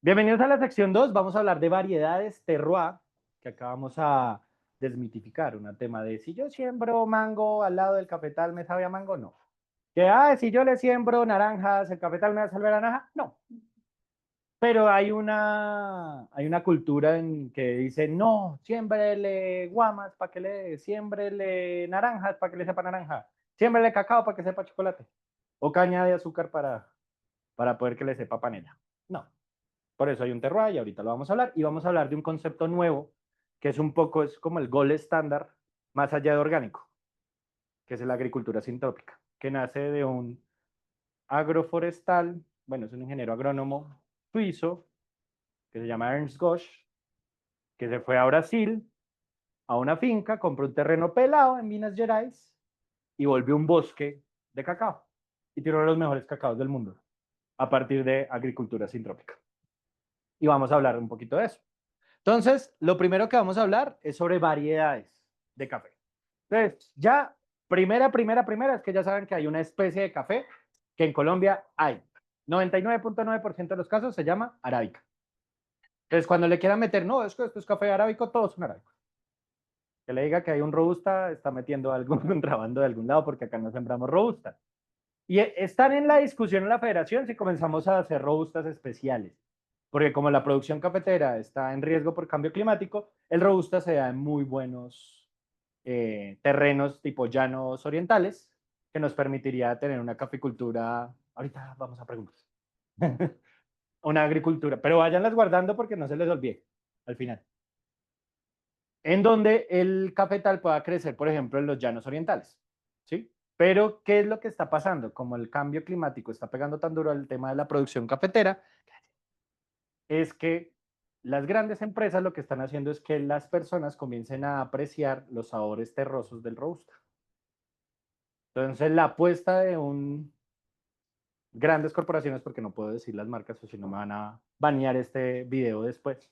Bienvenidos a la sección 2. Vamos a hablar de variedades terroir, que acá vamos a desmitificar un tema de si yo siembro mango al lado del cafetal, ¿me sabe a mango? No. Que, si yo le siembro naranjas, ¿el cafetal me va a saber a naranja? No. Pero hay una cultura en que dice, no, siémbrele guamas para que siémbrele naranjas para que le sepa naranja, siémbrele cacao para que sepa chocolate, o caña de azúcar para poder que le sepa panela. No. Por eso hay un terroir y ahorita lo vamos a hablar. Y vamos a hablar de un concepto nuevo que es como el gold estándar más allá de orgánico, que es la agricultura sintrópica, que nace de un agroforestal, bueno, es un ingeniero agrónomo suizo que se llama Ernst Gosch, que se fue a Brasil a una finca, compró un terreno pelado en Minas Gerais y volvió un bosque de cacao y tiró los mejores cacaos del mundo a partir de agricultura sintrópica. Y vamos a hablar un poquito de eso. Entonces, lo primero que vamos a hablar es sobre variedades de café. Entonces, ya, primera, es que ya saben que hay una especie de café que en Colombia hay. 99.9% de los casos se llama arábica. Entonces, cuando le quieran meter, no, es que esto es café arábico, todos son arábicos. Que le diga que hay un robusta, está metiendo algún contrabando de algún lado porque acá no sembramos robusta. Y están en la discusión en la federación si comenzamos a hacer robustas especiales, porque como la producción cafetera está en riesgo por cambio climático, el robusta se da en muy buenos terrenos tipo llanos orientales, que nos permitiría tener una caficultura, ahorita vamos a preguntas, una agricultura, pero váyanlas guardando porque no se les olvide al final, en donde el cafetal pueda crecer, por ejemplo, en los llanos orientales, ¿sí? Pero, ¿qué es lo que está pasando? Como el cambio climático está pegando tan duro al tema de la producción cafetera, es que las grandes empresas lo que están haciendo es que las personas comiencen a apreciar los sabores terrosos del robusta. Entonces, la apuesta de grandes corporaciones, porque no puedo decir las marcas o si no me van a banear este video después,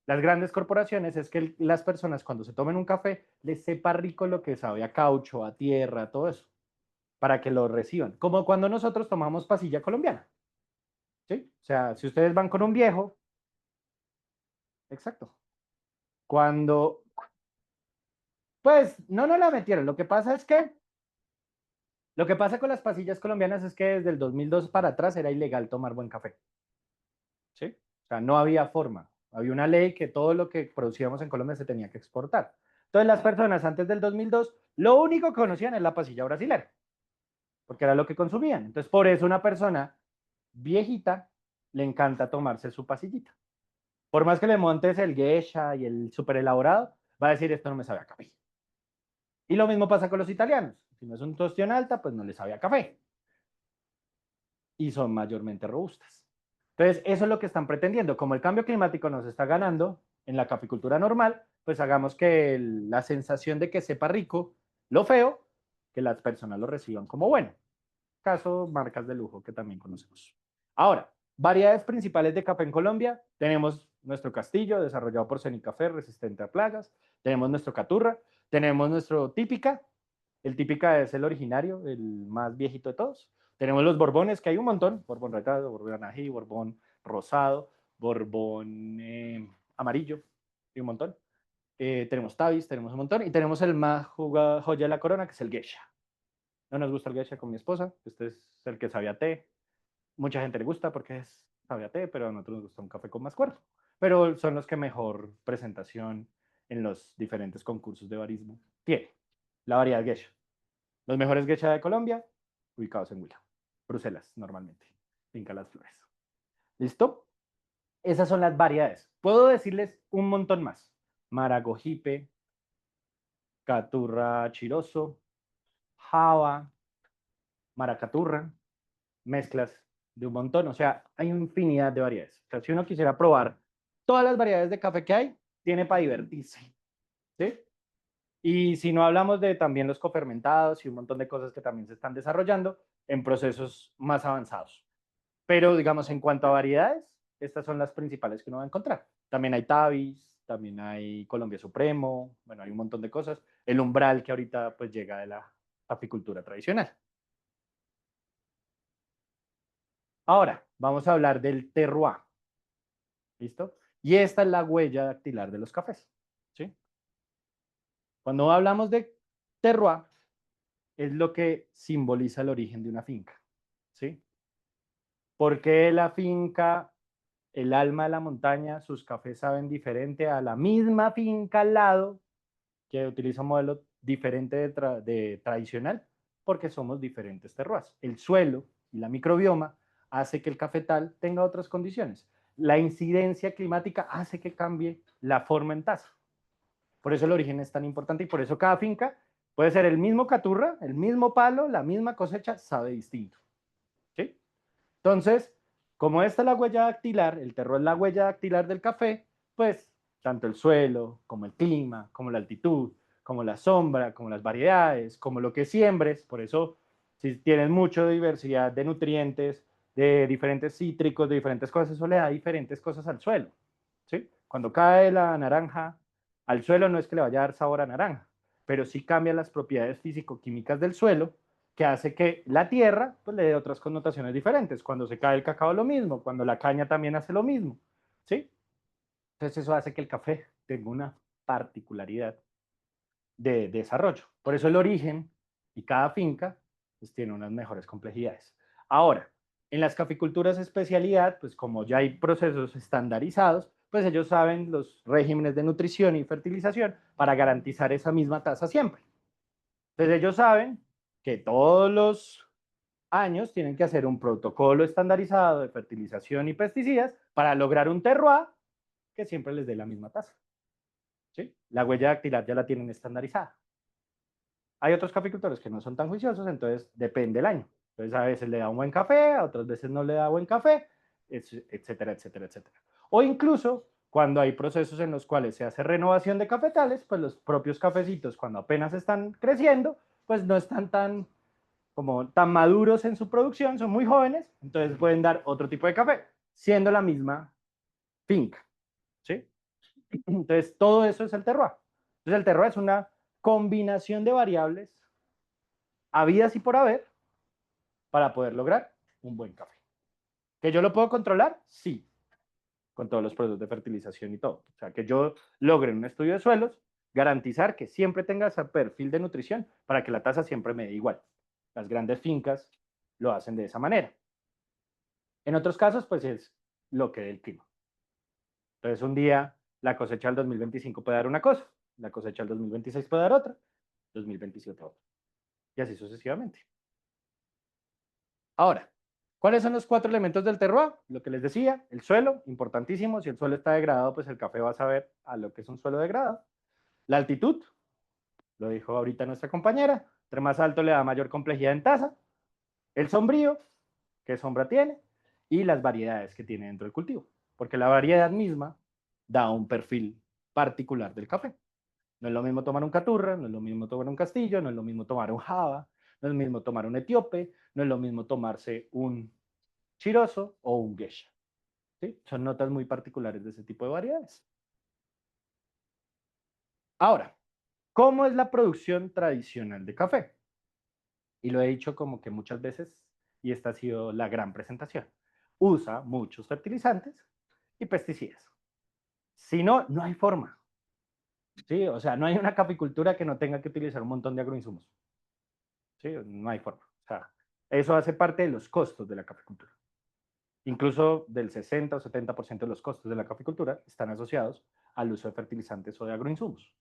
las grandes corporaciones es que las personas cuando se tomen un café les sepa rico lo que sabe a caucho, a tierra, todo eso, para que lo reciban. Como cuando nosotros tomamos pasilla colombiana, ¿sí? O sea, si ustedes van con un viejo, exacto. Cuando, pues, no nos la metieron. Lo que pasa con las pasillas colombianas es que desde el 2002 para atrás era ilegal tomar buen café, ¿sí? O sea, no había forma. Había una ley que todo lo que producíamos en Colombia se tenía que exportar. Entonces las personas antes del 2002 lo único que conocían es la pasilla brasilera, porque era lo que consumían. Entonces por eso una persona viejita le encanta tomarse su pasillita. Por más que le montes el geisha y el super elaborado, va a decir esto no me sabe a café. Y lo mismo pasa con los italianos. Si no es un tostión alta, pues no le sabe a café. Y son mayormente robustas. Entonces, eso es lo que están pretendiendo. Como el cambio climático nos está ganando en la caficultura normal, pues hagamos que la sensación de que sepa rico, lo feo, que las personas lo reciban como bueno. Caso marcas de lujo que también conocemos. Ahora, variedades principales de café en Colombia. Tenemos nuestro Castillo, desarrollado por Cenicafé, resistente a plagas. Tenemos nuestro Caturra. Tenemos nuestro Típica. El Típica es el originario, el más viejito de todos. Tenemos los Borbones, que hay un montón. Borbón retado, Borbón ají, Borbón rosado, Borbón amarillo. Hay un montón. Tenemos Tavis, tenemos un montón. Y tenemos el más joya de la corona, que es el Geisha. No nos gusta el geisha con mi esposa. Este es el que sabe a té. Mucha gente le gusta porque sabe a té, pero a nosotros nos gusta un café con más cuerpo. Pero son los que mejor presentación en los diferentes concursos de barismo tiene. La variedad geisha. Los mejores geisha de Colombia, ubicados en Huila. Bruselas, normalmente. Finca Las Flores. ¿Listo? Esas son las variedades. Puedo decirles un montón más. Maragogipe, Caturra Chiroso, Java, Maracaturra, mezclas de un montón, o sea, hay infinidad de variedades. O sea, si uno quisiera probar todas las variedades de café que hay, tiene para divertirse, ¿sí? Y si no hablamos de también los cofermentados y un montón de cosas que también se están desarrollando en procesos más avanzados. Pero digamos, en cuanto a variedades, estas son las principales que uno va a encontrar. También hay Tavis, también hay Colombia Supremo, bueno, hay un montón de cosas. El umbral que ahorita pues llega de la apicultura tradicional. Ahora, vamos a hablar del terroir. ¿Listo? Y esta es la huella dactilar de los cafés, ¿sí? Cuando hablamos de terroir, es lo que simboliza el origen de una finca, ¿sí? Porque la finca, el alma de la montaña, sus cafés saben diferente a la misma finca al lado, que utiliza un modelo diferente de tradicional, porque somos diferentes terroirs. El suelo y la microbioma hace que el cafetal tenga otras condiciones. La incidencia climática hace que cambie la forma en taza. Por eso el origen es tan importante y por eso cada finca puede ser el mismo caturra, el mismo palo, la misma cosecha, sabe distinto. ¿Sí? Entonces, como esta es la huella dactilar, el terroir es la huella dactilar del café, pues tanto el suelo, como el clima, como la altitud, como la sombra, como las variedades, como lo que siembres, por eso si tienes mucha diversidad de nutrientes, de diferentes cítricos, de diferentes cosas, eso le da diferentes cosas al suelo. ¿Sí? Cuando cae la naranja al suelo no es que le vaya a dar sabor a naranja, pero sí cambia las propiedades físico-químicas del suelo que hace que la tierra pues, le dé otras connotaciones diferentes. Cuando se cae el cacao lo mismo, cuando la caña también hace lo mismo. ¿Sí? Entonces eso hace que el café tenga una particularidad de desarrollo. Por eso el origen y cada finca pues, tiene unas mejores complejidades. Ahora, en las caficulturas especialidad, pues como ya hay procesos estandarizados, pues ellos saben los regímenes de nutrición y fertilización para garantizar esa misma tasa siempre. Entonces ellos saben que todos los años tienen que hacer un protocolo estandarizado de fertilización y pesticidas para lograr un terroir que siempre les dé la misma tasa. ¿Sí? La huella dactilar ya la tienen estandarizada. Hay otros caficultores que no son tan juiciosos, entonces depende del año. Entonces a veces le da un buen café, a otras veces no le da buen café, etcétera, etcétera, etcétera. O incluso cuando hay procesos en los cuales se hace renovación de cafetales, pues los propios cafecitos cuando apenas están creciendo, pues no están tan como tan maduros en su producción, son muy jóvenes, entonces pueden dar otro tipo de café, siendo la misma finca, ¿sí? Entonces todo eso es el terroir. Entonces el terroir es una combinación de variables habidas y por haber para poder lograr un buen café. ¿Que yo lo puedo controlar? Sí, con todos los procesos de fertilización y todo. O sea, que yo logre en un estudio de suelos garantizar que siempre tenga ese perfil de nutrición para que la tasa siempre me dé igual. Las grandes fincas lo hacen de esa manera. En otros casos, pues es lo que dé el clima. Entonces, un día la cosecha del 2025 puede dar una cosa, la cosecha del 2026 puede dar otra, 2027 otra. Y así sucesivamente. Ahora, ¿cuáles son los 4 elementos del terroir? Lo que les decía, el suelo, importantísimo. Si el suelo está degradado, pues el café va a saber a lo que es un suelo degradado. La altitud, lo dijo ahorita nuestra compañera, entre más alto le da mayor complejidad en taza. El sombrío, qué sombra tiene, y las variedades que tiene dentro del cultivo, porque la variedad misma da un perfil particular del café. No es lo mismo tomar un caturra, no es lo mismo tomar un castillo, no es lo mismo tomar un java, no es lo mismo tomar un etíope, no es lo mismo tomarse un chiroso o un geisha. ¿Sí? Son notas muy particulares de ese tipo de variedades. Ahora, ¿cómo es la producción tradicional de café? Y lo he dicho como que muchas veces, y esta ha sido la gran presentación. Usa muchos fertilizantes y pesticidas. Si no, no hay forma. ¿Sí? O sea, no hay una caficultura que no tenga que utilizar un montón de agroinsumos. ¿Sí? No hay forma. O sea, eso hace parte de los costos de la caficultura. Incluso del 60 o 70% de los costos de la caficultura están asociados al uso de fertilizantes o de agroinsumos.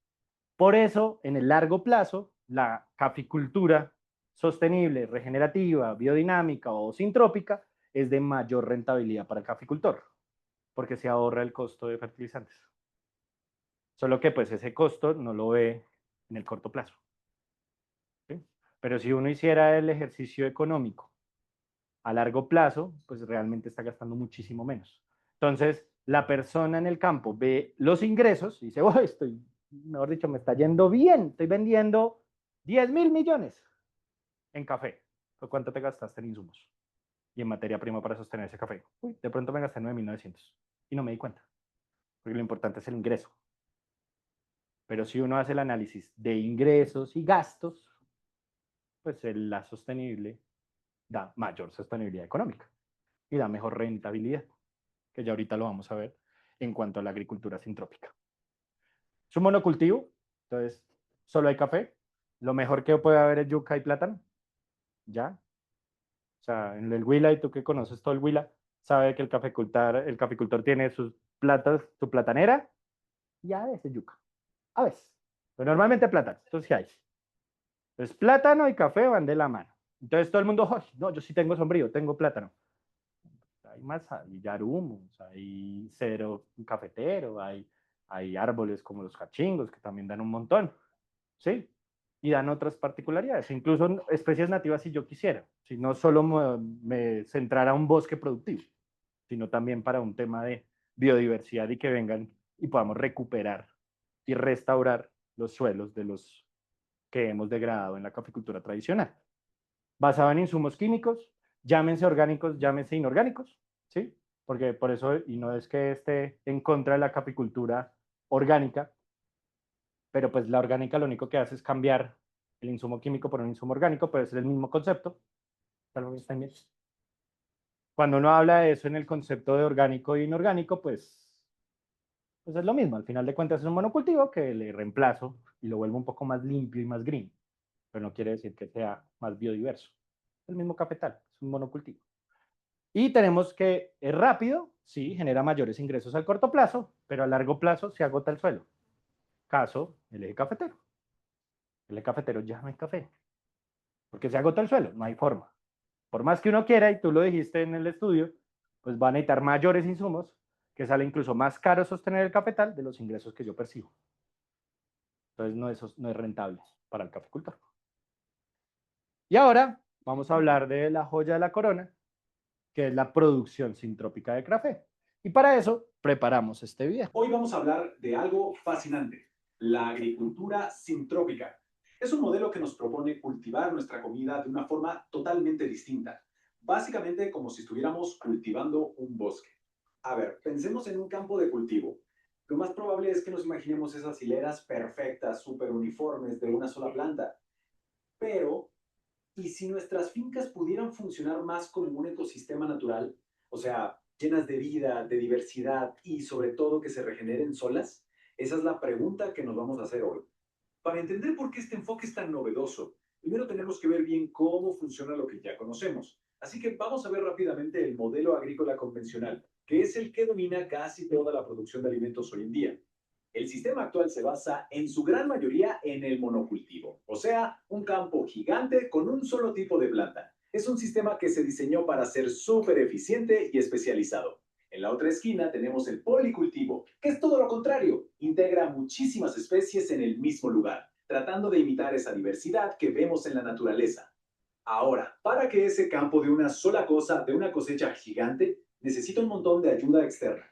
Por eso, en el largo plazo, la caficultura sostenible, regenerativa, biodinámica o sintrópica es de mayor rentabilidad para el caficultor, porque se ahorra el costo de fertilizantes. Solo que pues ese costo no lo ve en el corto plazo. ¿Sí? Pero si uno hiciera el ejercicio económico a largo plazo, pues realmente está gastando muchísimo menos. Entonces, la persona en el campo ve los ingresos y dice, oh, estoy, mejor dicho, me está yendo bien, estoy vendiendo 10.000 millones en café. ¿Cuánto te gastaste en insumos? Y en materia prima para sostener ese café. Uy, de pronto me gasté 9.900 y no me di cuenta, porque lo importante es el ingreso. Pero si uno hace el análisis de ingresos y gastos, pues la sostenible da mayor sostenibilidad económica y da mejor rentabilidad, que ya ahorita lo vamos a ver. en cuanto a la agricultura sintrópica. Es un monocultivo, entonces solo hay café. Lo mejor que puede haber es yuca y plátano, ¿ya? O sea, en el Huila, y tú que conoces todo el Huila, sabe que el caficultor tiene sus platas, su platanera, y a veces yuca, a veces. Pero normalmente plátano, entonces ¿qué hay? Entonces plátano y café van de la mano. Entonces todo el mundo, oh, no, yo sí tengo sombrío, tengo plátano. Hay más, hay yarumos, hay cedro cafetero, hay árboles como los cachingos que también dan un montón, ¿sí? Y dan otras particularidades, incluso especies nativas si yo quisiera, si no solo me centrara un bosque productivo, sino también para un tema de biodiversidad y que vengan y podamos recuperar y restaurar los suelos de los que hemos degradado en la caficultura tradicional. Basado en insumos químicos, llámense orgánicos, llámense inorgánicos, ¿sí? Porque por eso, y no es que esté en contra de la caficultura orgánica, pero pues la orgánica lo único que hace es cambiar el insumo químico por un insumo orgánico, pero es el mismo concepto. Tal vez estén bien. Cuando uno habla de eso en el concepto de orgánico e inorgánico, pues es lo mismo. Al final de cuentas es un monocultivo que le reemplazo y lo vuelvo un poco más limpio y más green, pero no quiere decir que sea más biodiverso. El mismo cafetal, es un monocultivo. Y tenemos que es rápido, sí, genera mayores ingresos al corto plazo, pero a largo plazo se agota el suelo. Caso, el eje cafetero. El eje cafetero ya no hay café, porque se agota el suelo, no hay forma. Por más que uno quiera, y tú lo dijiste en el estudio, pues van a necesitar mayores insumos, que sale incluso más caro sostener el cafetal de los ingresos que yo percibo. Entonces no es rentable para el caficultor. Y ahora vamos a hablar de la joya de la corona, que es la producción sintrópica de café. Y para eso preparamos este video. Hoy vamos a hablar de algo fascinante, la agricultura sintrópica. Es un modelo que nos propone cultivar nuestra comida de una forma totalmente distinta, básicamente como si estuviéramos cultivando un bosque. A ver, pensemos en un campo de cultivo. Lo más probable es que nos imaginemos esas hileras perfectas, súper uniformes de una sola planta. Pero ¿y si nuestras fincas pudieran funcionar más como un ecosistema natural? O sea, llenas de vida, de diversidad y sobre todo que se regeneren solas. Esa es la pregunta que nos vamos a hacer hoy. Para entender por qué este enfoque es tan novedoso, primero tenemos que ver bien cómo funciona lo que ya conocemos. Así que vamos a ver rápidamente el modelo agrícola convencional, que es el que domina casi toda la producción de alimentos hoy en día. El sistema actual se basa en su gran mayoría en el monocultivo, o sea, un campo gigante con un solo tipo de planta. Es un sistema que se diseñó para ser súper eficiente y especializado. En la otra esquina tenemos el policultivo, que es todo lo contrario, integra muchísimas especies en el mismo lugar, tratando de imitar esa diversidad que vemos en la naturaleza. Ahora, para que ese campo de una sola cosa, de una cosecha gigante, necesita un montón de ayuda externa.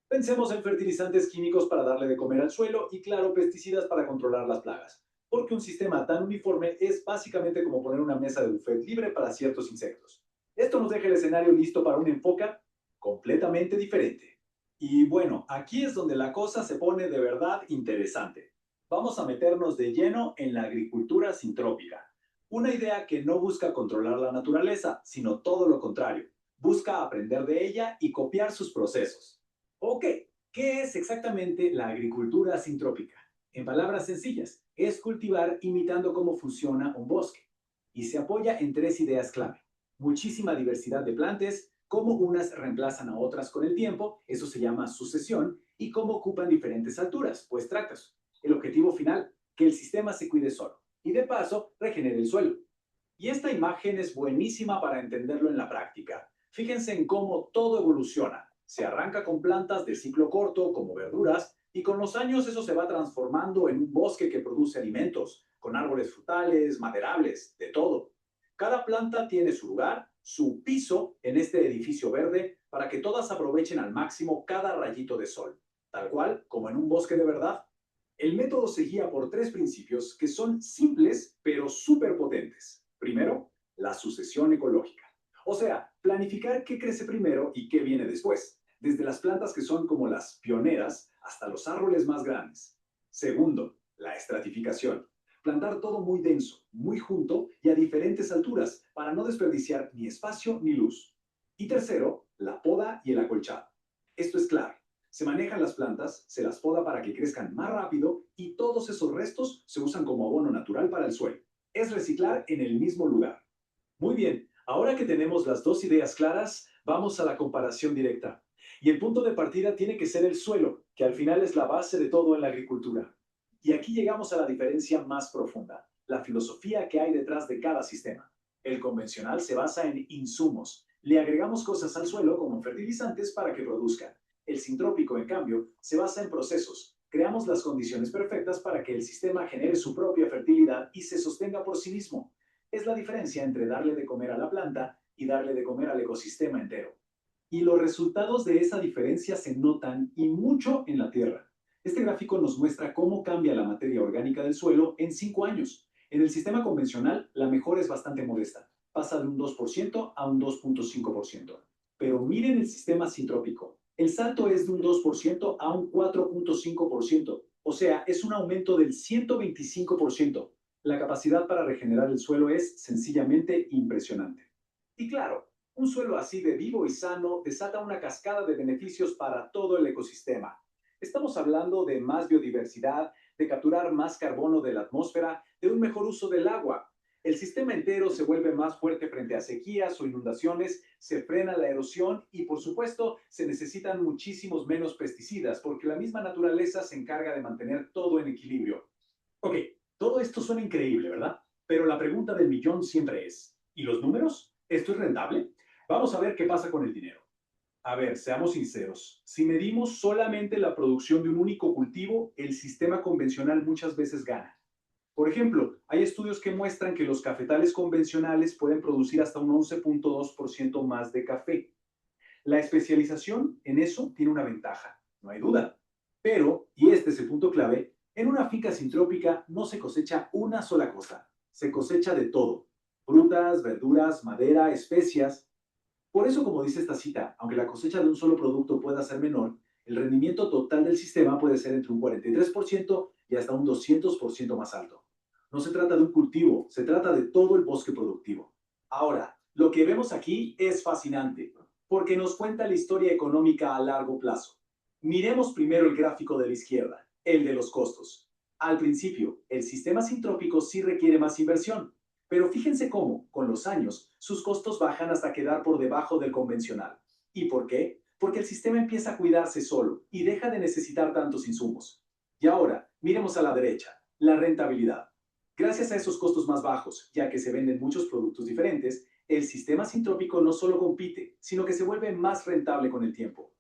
Pensemos en fertilizantes químicos para darle de comer al suelo y, claro, pesticidas para controlar las plagas. Porque un sistema tan uniforme es básicamente como poner una mesa de buffet libre para ciertos insectos. Esto nos deja el escenario listo para un enfoque completamente diferente. Y bueno, aquí es donde la cosa se pone de verdad interesante. Vamos a meternos de lleno en la agricultura sintrópica. Una idea que no busca controlar la naturaleza, sino todo lo contrario. Busca aprender de ella y copiar sus procesos. Ok, ¿qué es exactamente la agricultura sintrópica? En palabras sencillas, es cultivar imitando cómo funciona un bosque. Y se apoya en tres ideas clave. Muchísima diversidad de plantas, cómo unas reemplazan a otras con el tiempo, eso se llama sucesión, y cómo ocupan diferentes alturas, pues tractos. El objetivo final, que el sistema se cuide solo. Y de paso, regenere el suelo. Y esta imagen es buenísima para entenderlo en la práctica. Fíjense en cómo todo evoluciona. Se arranca con plantas de ciclo corto, como verduras, y con los años eso se va transformando en un bosque que produce alimentos, con árboles frutales, maderables, de todo. Cada planta tiene su lugar, su piso en este edificio verde, para que todas aprovechen al máximo cada rayito de sol, tal cual como en un bosque de verdad. El método se guía por tres principios que son simples pero súper potentes. Primero, la sucesión ecológica. O sea, planificar qué crece primero y qué viene después, desde las plantas que son como las pioneras hasta los árboles más grandes. Segundo, la estratificación. Plantar todo muy denso, muy junto y a diferentes alturas para no desperdiciar ni espacio ni luz. Y tercero, la poda y el acolchado. Esto es clave. Se manejan las plantas, se las poda para que crezcan más rápido y todos esos restos se usan como abono natural para el suelo. Es reciclar en el mismo lugar. Muy bien, ahora que tenemos las dos ideas claras, vamos a la comparación directa. Y el punto de partida tiene que ser el suelo, que al final es la base de todo en la agricultura. Y aquí llegamos a la diferencia más profunda, la filosofía que hay detrás de cada sistema. El convencional se basa en insumos. Le agregamos cosas al suelo como fertilizantes para que produzca. El sintrópico, en cambio, se basa en procesos. Creamos las condiciones perfectas para que el sistema genere su propia fertilidad y se sostenga por sí mismo. Es la diferencia entre darle de comer a la planta y darle de comer al ecosistema entero. Y los resultados de esa diferencia se notan y mucho en la tierra. Este gráfico nos muestra cómo cambia la materia orgánica del suelo en 5 años. En el sistema convencional, la mejora es bastante modesta. Pasa de un 2% a un 2,5%. Pero miren el sistema sintrópico. El salto es de un 2% a un 4,5%. O sea, es un aumento del 125%. La capacidad para regenerar el suelo es sencillamente impresionante. Y claro, un suelo así de vivo y sano desata una cascada de beneficios para todo el ecosistema. Estamos hablando de más biodiversidad, de capturar más carbono de la atmósfera, de un mejor uso del agua. El sistema entero se vuelve más fuerte frente a sequías o inundaciones, se frena la erosión y, por supuesto, se necesitan muchísimos menos pesticidas porque la misma naturaleza se encarga de mantener todo en equilibrio. Ok, todo esto suena increíble, ¿verdad? Pero la pregunta del millón siempre es, ¿y los números? ¿Esto es rentable? Vamos a ver qué pasa con el dinero. A ver, seamos sinceros. Si medimos solamente la producción de un único cultivo, el sistema convencional muchas veces gana. Por ejemplo, hay estudios que muestran que los cafetales convencionales pueden producir hasta un 11,2% más de café. La especialización en eso tiene una ventaja, no hay duda. Pero, y este es el punto clave, en una finca sintrópica no se cosecha una sola cosa, se cosecha de todo. Frutas, verduras, madera, especias. Por eso, como dice esta cita, aunque la cosecha de un solo producto pueda ser menor, el rendimiento total del sistema puede ser entre un 43% y hasta un 200% más alto. No se trata de un cultivo, se trata de todo el bosque productivo. Ahora, lo que vemos aquí es fascinante, porque nos cuenta la historia económica a largo plazo. Miremos primero el gráfico de la izquierda, el de los costos. Al principio, el sistema sintrópico sí requiere más inversión, pero fíjense cómo, con los años, sus costos bajan hasta quedar por debajo del convencional. ¿Y por qué? Porque el sistema empieza a cuidarse solo y deja de necesitar tantos insumos. Y ahora, miremos a la derecha, la rentabilidad. Gracias a esos costos más bajos, ya que se venden muchos productos diferentes, el sistema sintrópico no solo compite, sino que se vuelve más rentable con el tiempo.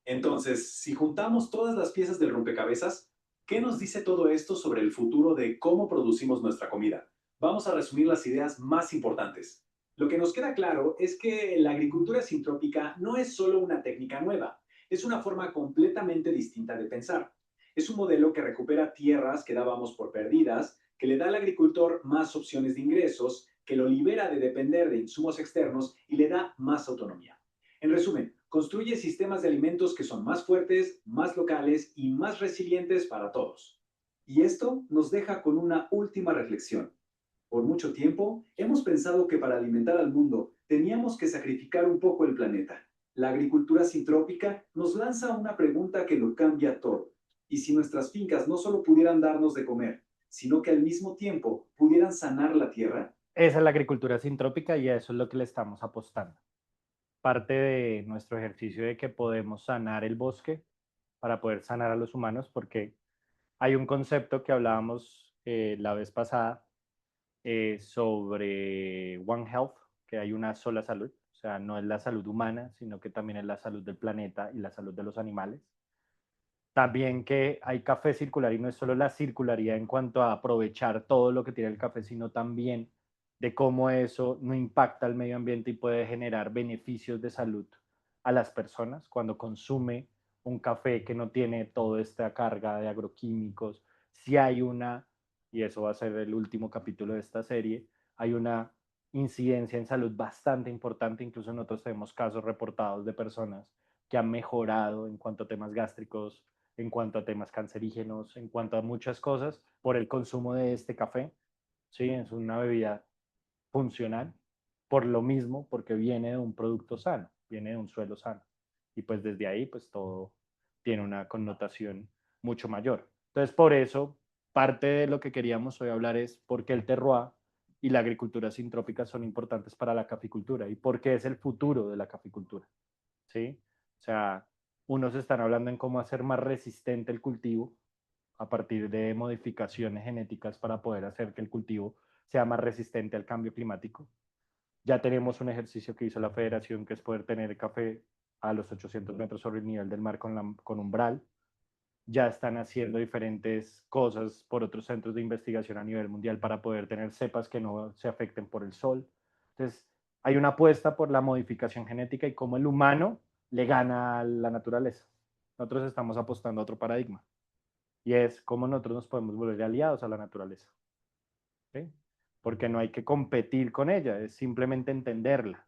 Entonces, si juntamos todas las piezas del rompecabezas, ¿qué nos dice todo esto sobre el futuro de cómo producimos nuestra comida? Vamos a resumir las ideas más importantes. Lo que nos queda claro es que la agricultura sintrópica no es solo una técnica nueva, es una forma completamente distinta de pensar. Es un modelo que recupera tierras que dábamos por perdidas, que le da al agricultor más opciones de ingresos, que lo libera de depender de insumos externos y le da más autonomía. En resumen, construye sistemas de alimentos que son más fuertes, más locales y más resilientes para todos. Y esto nos deja con una última reflexión. Por mucho tiempo, hemos pensado que para alimentar al mundo teníamos que sacrificar un poco el planeta. La agricultura sintrópica nos lanza una pregunta que lo cambia todo. ¿Y si nuestras fincas no solo pudieran darnos de comer, sino que al mismo tiempo pudieran sanar la tierra? Esa es la agricultura sintrópica y a eso es lo que le estamos apostando. Parte de nuestro ejercicio de que podemos sanar el bosque para poder sanar a los humanos, porque hay un concepto que hablábamos la vez pasada sobre One Health, que hay una sola salud, o sea, no es la salud humana, sino que también es la salud del planeta y la salud de los animales. También que hay café circular y no es solo la circularidad en cuanto a aprovechar todo lo que tiene el café, sino también de cómo eso no impacta al medio ambiente y puede generar beneficios de salud a las personas cuando consume un café que no tiene toda esta carga de agroquímicos. Si hay una, y eso va a ser el último capítulo de esta serie, hay una incidencia en salud bastante importante, incluso nosotros tenemos casos reportados de personas que han mejorado en cuanto a temas gástricos, en cuanto a temas cancerígenos, en cuanto a muchas cosas, por el consumo de este café. Sí, es una bebida funcional, por lo mismo, porque viene de un producto sano, viene de un suelo sano. Y pues desde ahí, pues todo tiene una connotación mucho mayor. Entonces, por eso, parte de lo que queríamos hoy hablar es por qué el terroir y la agricultura sintrópica son importantes para la caficultura y por qué es el futuro de la caficultura, ¿sí? O sea, unos están hablando en cómo hacer más resistente el cultivo a partir de modificaciones genéticas para poder hacer que el cultivo sea más resistente al cambio climático. Ya tenemos un ejercicio que hizo la federación, que es poder tener café a los 800 metros sobre el nivel del mar con umbral. Ya están haciendo diferentes cosas por otros centros de investigación a nivel mundial para poder tener cepas que no se afecten por el sol. Entonces, hay una apuesta por la modificación genética y cómo el humano le gana a la naturaleza. Nosotros estamos apostando a otro paradigma y es cómo nosotros nos podemos volver aliados a la naturaleza. ¿Sí? Porque no hay que competir con ella, es simplemente entenderla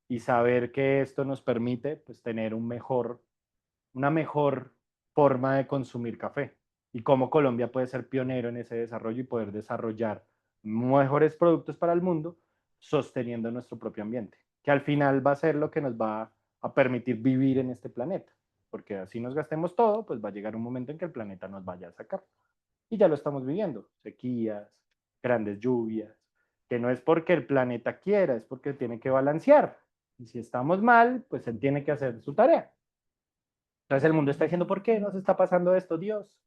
y saber que esto nos permite pues, tener una mejor forma de consumir café y cómo Colombia puede ser pionero en ese desarrollo y poder desarrollar mejores productos para el mundo sosteniendo nuestro propio ambiente, que al final va a ser lo que nos va a permitir vivir en este planeta, porque así nos gastemos todo, pues va a llegar un momento en que el planeta nos vaya a sacar. Y ya lo estamos viviendo, sequías, grandes lluvias, que no es porque el planeta quiera, es porque tiene que balancear. Y si estamos mal, pues él tiene que hacer su tarea. Entonces el mundo está diciendo, ¿por qué nos está pasando esto, Dios?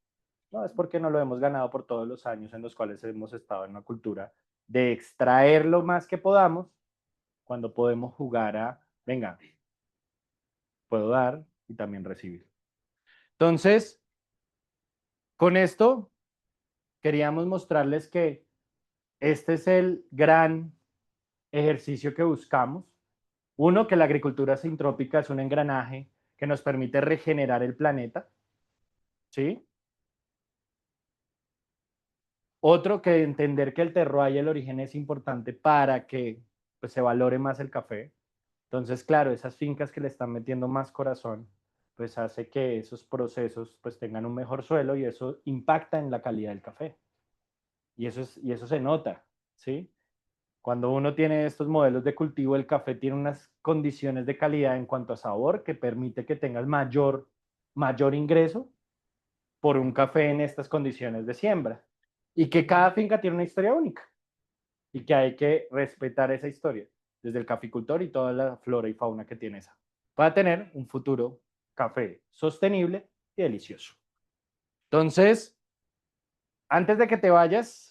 No, es porque no lo hemos ganado por todos los años en los cuales hemos estado en una cultura de extraer lo más que podamos cuando podemos jugar a, venga, puedo dar y también recibir. Entonces, con esto queríamos mostrarles que este es el gran ejercicio que buscamos. Uno, que la agricultura sintrópica es un engranaje que nos permite regenerar el planeta, ¿sí? Otro, que entender que el terroir y el origen es importante para que pues, se valore más el café. Entonces, claro, esas fincas que le están metiendo más corazón, pues hace que esos procesos pues tengan un mejor suelo y eso impacta en la calidad del café. Y eso se nota, ¿sí? Cuando uno tiene estos modelos de cultivo, el café tiene unas condiciones de calidad en cuanto a sabor que permite que tengas mayor ingreso por un café en estas condiciones de siembra. Y que cada finca tiene una historia única y que hay que respetar esa historia, desde el caficultor y toda la flora y fauna que tiene esa, para tener un futuro café sostenible y delicioso. Entonces, antes de que te vayas,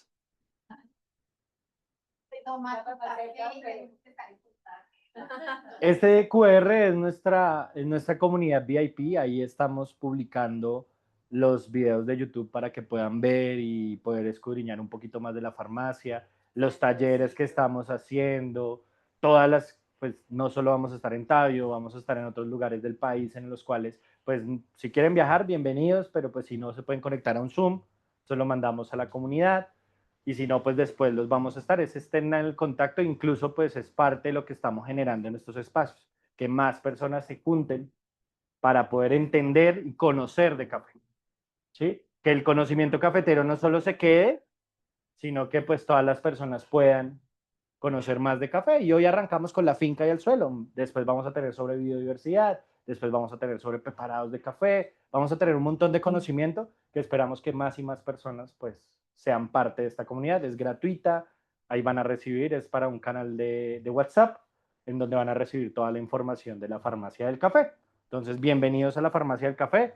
este QR es nuestra comunidad VIP, ahí estamos publicando los videos de YouTube para que puedan ver y poder escudriñar un poquito más de la farmacia, los talleres que estamos haciendo, todas las, pues no solo vamos a estar en Tabio, vamos a estar en otros lugares del país en los cuales, pues si quieren viajar, bienvenidos, pero pues si no se pueden conectar a un Zoom, solo mandamos a la comunidad. Y si no, pues después los vamos a estar, estén en el contacto, incluso pues es parte de lo que estamos generando en estos espacios, que más personas se junten para poder entender y conocer de café, ¿sí? Que el conocimiento cafetero no solo se quede, sino que pues todas las personas puedan conocer más de café. Y hoy arrancamos con la finca y el suelo, después vamos a tener sobre biodiversidad, después vamos a tener sobre preparados de café, vamos a tener un montón de conocimiento que esperamos que más y más personas pues sean parte de esta comunidad. Es gratuita, ahí van a recibir, es para un canal de WhatsApp, en donde van a recibir toda la información de la farmacia del café. Entonces, bienvenidos a la farmacia del café.